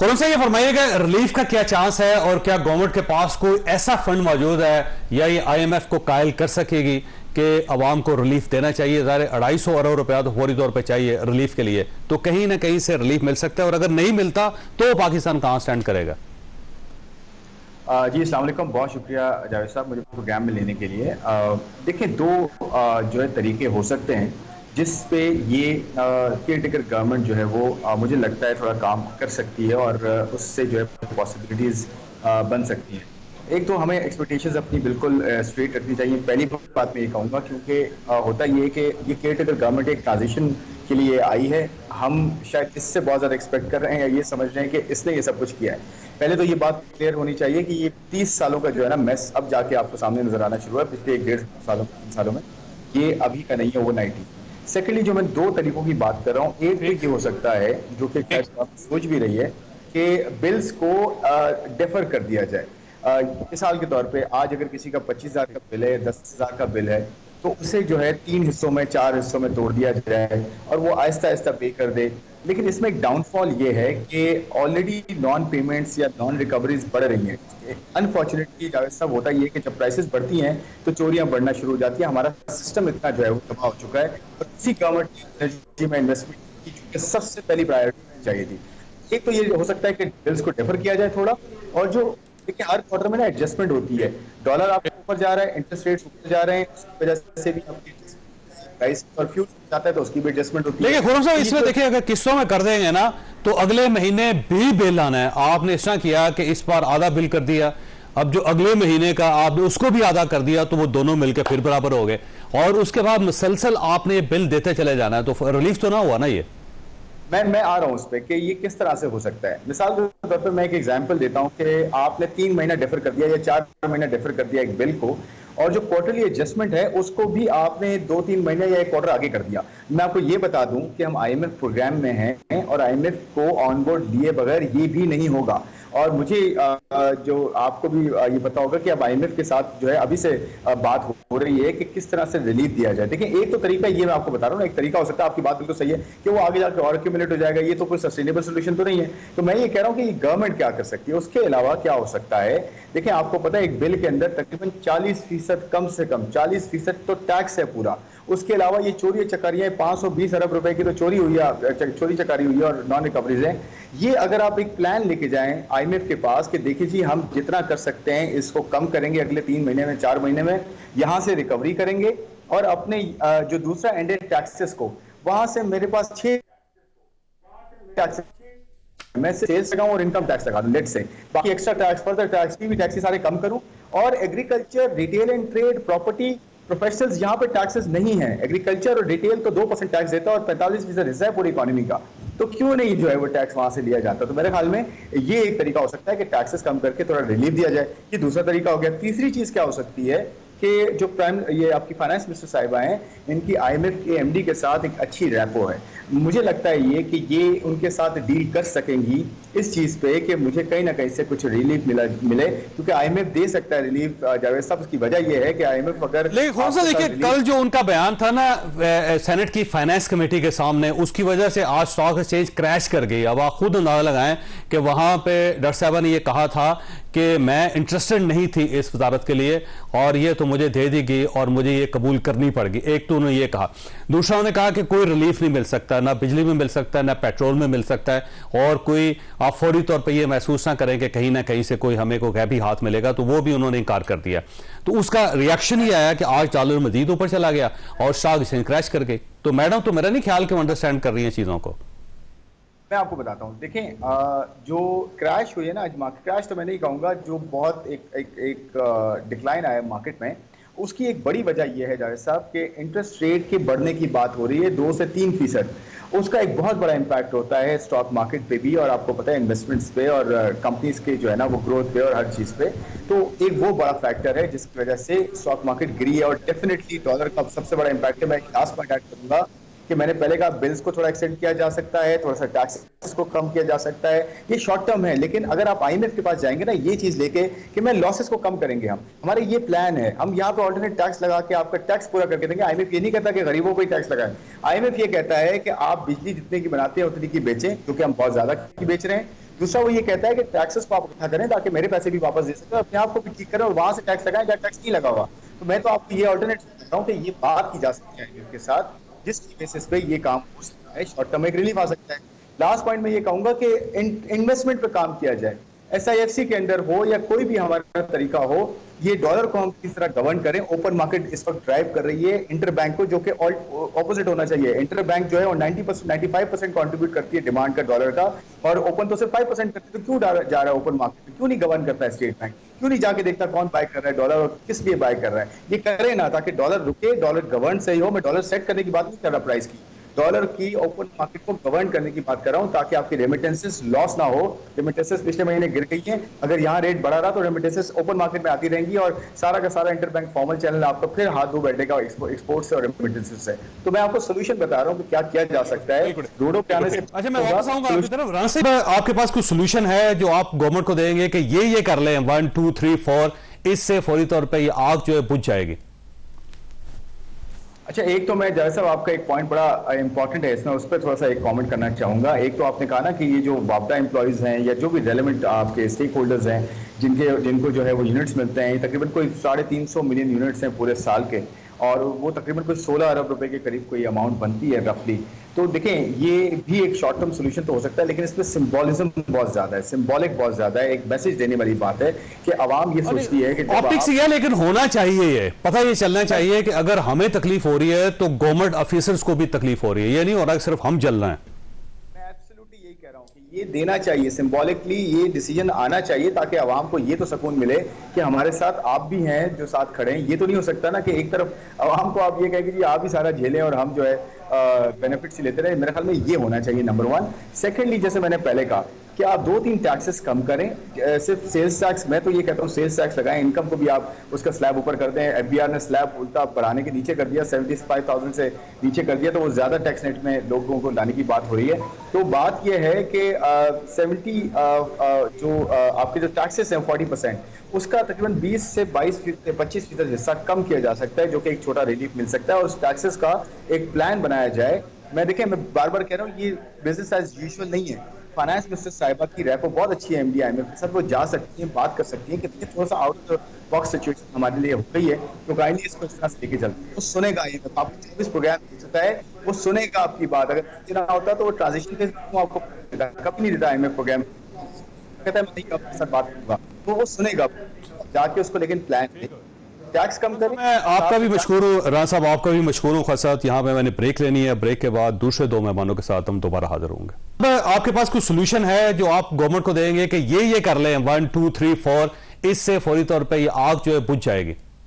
खुरम साहब, ये फरमाइएगा रिलीफ का क्या चांस है और क्या गवर्नमेंट के पास कोई ऐसा फंड मौजूद है या ये आईएमएफ को कायल कर सकेगी कि अवाम को रिलीफ देना चाहिए? ज़ाहिर 250 अरब रुपया तो फौरी तौर पे चाहिए रिलीफ के लिए, तो कहीं ना कहीं से रिलीफ मिल सकता है, और अगर नहीं मिलता तो पाकिस्तान कहां स्टैंड करेगा? जी अस्सलाम वालेकुम, बहुत शुक्रिया जावेद साहब मुझे प्रोग्राम में लेने के लिए। देखिए, दो जो है तरीके हो सकते हैं जिस पे ये केयर टेकर गवर्नमेंट जो है वो मुझे लगता है थोड़ा काम कर सकती है और उससे जो है पॉसिबिलिटीज़ बन सकती हैं। एक तो हमें एक्सपेक्टेशंस अपनी बिल्कुल स्ट्रेट रखनी चाहिए। पहली बात मैं ये कहूँगा, क्योंकि होता ये है कि ये केयर टेकर गवर्नमेंट एक ट्रांजिशन के लिए आई है। हम शायद इससे बहुत ज़्यादा एक्सपेक्ट कर रहे हैं या ये समझ रहे हैं कि इसने ये सब कुछ किया है। पहले तो ये बात क्लियर होनी चाहिए कि ये 30 सालों का जो है ना मेस अब जाके आपको सामने नजर आना शुरू है, पिछले 1.5 सालों में। ये अभी का नहीं है, वो 90। सेकेंडली, जो मैं दो तरीकों की बात कर रहा हूँ, एक ये हो सकता है जो कि सोच भी रही है कि बिल्स को डेफर कर दिया जाए। मिसाल के तौर पे आज अगर किसी का 25,000 का बिल है, 10,000 का बिल है, तो उसे जो है 3 हिस्सों में 4 हिस्सों में तोड़ दिया जाए और वो आहिस्ता आहिस्ता पे कर दे। लेकिन इसमें एक डाउनफॉल ये है कि ऑलरेडी नॉन पेमेंट्स या नॉन रिकवरीज बढ़ रही हैं। अनफॉर्चुनेटली जावेद साहब, होता ये है कि जब प्राइसेस बढ़ती हैं तो चोरियां बढ़ना शुरू हो जाती हैं। हमारा सिस्टम इतना जो है वो तबाह हो चुका है और इसी गवर्नमेंट में इन्वेस्टमेंट की सबसे पहली प्रायोरिटी चाहिए थी। एक तो ये हो सकता है कि बिल्स को डेफर किया जाए थोड़ा, और जो देखिए हर क्वार्टर में ना एडजस्टमेंट होती है, डॉलर आपके ऊपर जा रहा है, इंटरेस्ट रेट्स ऊपर जा रहे हैं, उसकी वजह से भी आपकी प्राइस पर फ्यूल जाता है तो उसकी भी एडजस्टमेंट होती है। देखिए खुरम साहब, इसमें देखिए अगर किस्तों में कर देंगे ना तो अगले महीने भी बिल आना है। आपने इस तरह किया कि इस बार आधा बिल कर दिया, अब जो अगले महीने का आपने उसको भी आधा कर दिया, तो वो दोनों मिलकर फिर बराबर हो गए, और उसके बाद मुसलसल आपने बिल देते चले जाना है, तो रिलीफ तो ना हुआ ना ये? मैं आ रहा हूं उस पर कि ये किस तरह से हो सकता है। मिसाल के तौर पर मैं एक एग्जांपल देता हूं कि आपने 3 महीना डेफर कर दिया या 4 महीना डेफर कर दिया एक बिल को, और जो क्वार्टरली एडजस्टमेंट है उसको भी आपने 2-3 महीने या एक क्वार्टर आगे कर दिया। मैं आपको ये बता दूं कि हम आईएमएफ प्रोग्राम में हैं और आईएमएफ को ऑन बोर्ड लिए बगैर ये भी नहीं होगा। और मुझे जो आपको भी ये पता होगा कि अब आईएमएफ के साथ जो है अभी से बात हो रही है कि किस तरह से रिलीफ दिया जाए। देखिए, एक तो तरीका ये मैं आपको बता रहा हूँ, एक तरीका हो सकता है, आपकी बात बिल्कुल सही है कि वो आगे जाकर और एक्यूमुलेट हो जाएगा, ये तो कोई सस्टेनेबल सोल्यूशन तो नहीं है। तो मैं ये कह रहा हूँ कि ये गवर्नमेंट क्या कर सकती है, उसके अलावा क्या हो सकता है। देखिए, आपको पता है एक बिल के अंदर तकरीबन 40%, कम से कम 40% तो टैक्स है पूरा। उसके अलावा ये चोरी चकारियां 520 अरब रुपए की तो चोरी हुई है, चोरी चकारी हुई है और नॉन रिकवरीज है। ये अगर आप एक प्लान लेके जाएं आईएमएफ के पास कि देखिए जी, हम जितना कर सकते हैं इसको कम करेंगे अगले 3 महीने में, 4 महीने में, यहां से रिकवरी करेंगे, और अपने जो दूसरा एंड है टैक्सेस को, वहां से मेरे पास 6 टैक्स, मैं सेल्स लगाऊं और इनकम टैक्स लगा दूं, लेट से बाकी extra tax, further tax, TV tax सारे कम करूं, और agriculture, retail and trade, property, professionals, यहाँ पे टैक्सेस नहीं है। एग्रीकल्चर और रिटेल तो 2% टैक्स देता है और 45% हिस्सा है पूरी इकोनॉमी का, तो क्यों नहीं जो है वो टैक्स वहां से लिया जाता। तो मेरे ख्याल में ये एक तरीका हो सकता है कि टैक्सेस कम करके थोड़ा रिलीफ दिया जाए। ये दूसरा तरीका हो गया। तीसरी चीज क्या हो सकती है कि जो प्राइम ये आपकी फाइनेंस मिनिस्टर साहिबा हैं, इनकी आईएमएफ के एमडी के साथ एक अच्छी रैपो है। मुझे लगता है ये कि ये उनके साथ डील कर सकेंगी इस चीज पे कि मुझे कहीं ना कहीं से कुछ रिलीफ मिले, क्योंकि आईएमएफ दे सकता है रिलीफ जावेद साहब। उसकी वजह ये है कि आईएमएफ अगर देखिए कल जो उनका बयान था ना सेनेट की फाइनेंस कमेटी के सामने, उसकी वजह से आज स्टॉक एक्सचेंज क्रैश कर गई। अब आप खुद अंदाजा लगाएं कि वहां पे डॉक्टर साहबा ने ये कहा था कि मैं इंटरेस्टेड नहीं थी इस वजारत के लिए और ये तो मुझे दे दी गई और मुझे ये कबूल करनी पड़ गई। एक तो उन्होंने ये कहा। दूसरा उन्होंने कहा कि कोई रिलीफ नहीं मिल सकता, ना बिजली में मिल सकता है, ना पेट्रोल में मिल सकता है, और कोई आप फौरी तौर पे ये महसूस ना करें कि कहीं ना कहीं से कोई हमें को गैबी हाथ मिलेगा, तो वो भी उन्होंने इनकार कर दिया। तो उसका रिएक्शन ये आया कि आज डॉलर मजीद ऊपर चला गया और स्टॉक एक्सचेंज क्रैश कर गई। तो मैडम, तो मेरा नहीं ख्याल कि वो अंडरस्टैंड कर रही है चीजों को। मैं आपको बताता हूं, देखें जो क्रैश हुई है ना आज, मार्केट क्रैश तो मैं नहीं कहूंगा, जो बहुत एक डिक्लाइन आया मार्केट में, उसकी एक बड़ी वजह यह है जावेद साहब कि इंटरेस्ट रेट के बढ़ने की बात हो रही है 2 से 3%। उसका एक बहुत बड़ा इंपैक्ट होता है स्टॉक मार्केट पे भी, और आपको पता है इन्वेस्टमेंट्स पे और कंपनीज के जो है ना वो ग्रोथ पे और हर चीज पे। तो एक वो बड़ा फैक्टर है जिसकी वजह से स्टॉक मार्केट गिरी है, और डेफिनेटली डॉलर का सबसे बड़ा इंपैक्ट है। मैं लास्ट पॉइंट ऐड करूंगा कि मैंने पहले कहा बिल्स को थोड़ा एक्सटेंड किया जा सकता है, थोड़ा सा टैक्सेस को कम किया जा सकता है, ये शॉर्ट टर्म है। लेकिन अगर आप आईएमएफ के पास जाएंगे ना ये चीज लेके कि मैं लॉसेस को कम करेंगे, हम हमारे ये प्लान है, हम यहाँ पे ऑल्टरनेट टैक्स लगा के आपका टैक्स पूरा करके देंगे। आईएमएफ ये नहीं कहता कि गरीबों को ही टैक्स लगाए। आईएमएफ ये कहता है कि आप बिजली जितने की बनाते हैं उतनी की बेचें, क्योंकि हम बहुत ज्यादा की बेच रहे हैं। दूसरा वो ये कहता है कि टैक्सेस को आप इकट्ठा करें ताकि मेरे पैसे भी वापस दे सकें, अपने आप को भी ठीक करें और वहां से टैक्स लगाएं जहाँ टैक्स नहीं लगा हुआ। तो मैं तो आपको ये ऑल्टरनेट देता हूँ कि ये बात की जा सकती है IMF के साथ, जिसकी बेसिस पे ये काम हो सकता है, शॉर्ट टर्म में एक रिलीफ आ सकता है। लास्ट पॉइंट में ये कहूंगा कि इन्वेस्टमेंट पे काम किया जाए, SIFC के अंदर हो या कोई भी हमारा तरीका हो, ये डॉलर को हम किस तरह गवर्न करें। ओपन मार्केट इस वक्त ड्राइव कर रही है इंटर बैंक को, जो कि ऑपोजिट होना चाहिए। इंटर बैंक जो है वो 90% 95% कंट्रीब्यूट करती है डिमांड का डॉलर का, और ओपन तो सिर्फ 5% करती है। तो क्यों जा रहा है ओपन मार्केट, क्यों नहीं गवर्न करता है स्टेट बैंक, क्यों नहीं जाके देखता कौन बाय कर रहा है डॉलर और किस लिए बाय कर रहा है। ये करे ना, ताकि डॉलर रुके, डॉलर गवर्न सही हो। मैं डॉलर सेट करने की बात नहीं कर रहा प्राइस की, डॉलर की ओपन मार्केट को गवर्न करने की बात कर रहा हूं, ताकि आपकी रेमिटेंसेस लॉस ना हो। रेमिटेंसेस पिछले महीने गिर गई हैं, अगर यहाँ रेट बढ़ा रहा तो रेमिटेंसेस ओपन मार्केट में आती रहेंगी और सारा का सारा इंटरबैंक फॉर्मल चैनल आपका फिर हाथ धो बैठेगा एक्सपोर्ट से और रेमिटेंसेस से। तो मैं आपको सोल्यूशन बता रहा हूँ कि क्या किया जा सकता है रोडों पे आने से। अच्छा, मैं वापस आऊंगा आपकी तरफ। राशिद, आपके पास कुछ सोल्यूशन है जो आप गवर्नमेंट को देंगे कि ये कर लें 1 2 3 4, इससे फौरी तौर पर ये आग जो है बुझ जाएगी? अच्छा, एक तो मैं जरा साहब आपका एक पॉइंट बड़ा इंपॉर्टेंट है इसमें, उस पर थोड़ा सा एक कमेंट करना चाहूंगा। एक तो आपने कहा ना कि ये जो वापडा एम्प्लॉयज हैं या जो भी रेलेवेंट आपके स्टेक होल्डर्स हैं जिनको जो है वो यूनिट्स मिलते हैं, तकरीबन कोई 350 मिलियन यूनिट्स हैं पूरे साल के, और वो तकरीबन कोई 16 अरब रुपए के करीब कोई अमाउंट बनती है रफली। तो देखें, ये भी एक शॉर्ट टर्म सोल्यूशन तो हो सकता है, लेकिन इसमें सिंबॉलिज्म बहुत ज्यादा है, सिंबॉलिक बहुत ज्यादा है। एक मैसेज देने वाली बात है कि आवाम ये सोचती है कि ऑप्टिक्स ये, लेकिन होना चाहिए, ये पता ये चलना चाहिए कि अगर हमें तकलीफ हो रही है तो गवर्नमेंट ऑफिसर्स को भी तकलीफ हो रही है। ये नहीं हो रहा कि सिर्फ हम जल रहे हैं। यही कह रहा हूं कि ये देना चाहिए, सिंबॉलिकली ये डिसीजन आना चाहिए, ताकि आवाम को ये तो सुकून मिले कि हमारे साथ आप भी हैं जो साथ खड़े हैं। ये तो नहीं हो सकता ना कि एक तरफ आवाम को आप ये कहें कि जी आप ही सारा झेलें और हम जो है बेनिफिट्स ही लेते रहे। मेरे ख्याल में ये होना चाहिए, नंबर 1। सेकेंडली, जैसे मैंने पहले कहा कि आप 2-3 टैक्सेस कम करें, सिर्फ सेल्स टैक्स, मैं तो ये कहता हूँ सेल्स टैक्स लगाएं, इनकम को भी आप उसका स्लैब ऊपर कर दें। FBR ने स्लैब उल्टा बढ़ाने के नीचे कर दिया, 75,000 से नीचे कर दिया, तो वो ज्यादा टैक्स नेट में लोगों को लाने की बात हो रही है। तो बात यह है कि 70 जो आपके जो टैक्सेस हैं 40%, उसका तकरीबन 20 से 25% हिस्सा कम किया जा सकता है, जो कि एक छोटा रिलीफ मिल सकता है। और उस टैक्सेस का एक प्लान बनाया जाए। मैं बार बार कह रहा हूँ, ये बिजनेस एज यूजुअल नहीं है। फाइनेंस मिनिस्टर साहिबा की रैपो बहुत अच्छी है MD IMF के साथ, वो जा सकती हैं, बात कर सकती हैं कि थोड़ा सा आउट ऑफ बॉक्स सिचुएशन हमारे लिए हो गई है, तो काइंडली इसको इस तरह से लेके चलते हैं। वो सुनेगा IMF, आपको 24 प्रोग्राम दे सकता है, वो सुनेगा आपकी बात। अगर देना होता तो वो ट्रांजिशन फेज में आपको कभी नहीं देता IMF प्रोग्राम, कहता है मैं नहीं आपके साथ बात करूंगा, तो वो सुनेगा जाके उसको, लेकिन प्लान टैक्स कम करें। मैं आपका भी मशहूर हूँ राना साहब, आपका भी मशहूर हूँ खासा। यहाँ पे मैंने ब्रेक लेनी है, ब्रेक के बाद दूसरे 2 मेहमानों के साथ हम दोबारा हाजिर होंगे। आपके पास कुछ सोल्यूशन है जो आप गवर्नमेंट को देंगे कि ये कर लें 1 2 3 4, इससे फौरी तौर पर ये आग जो है बुझ जाएगी?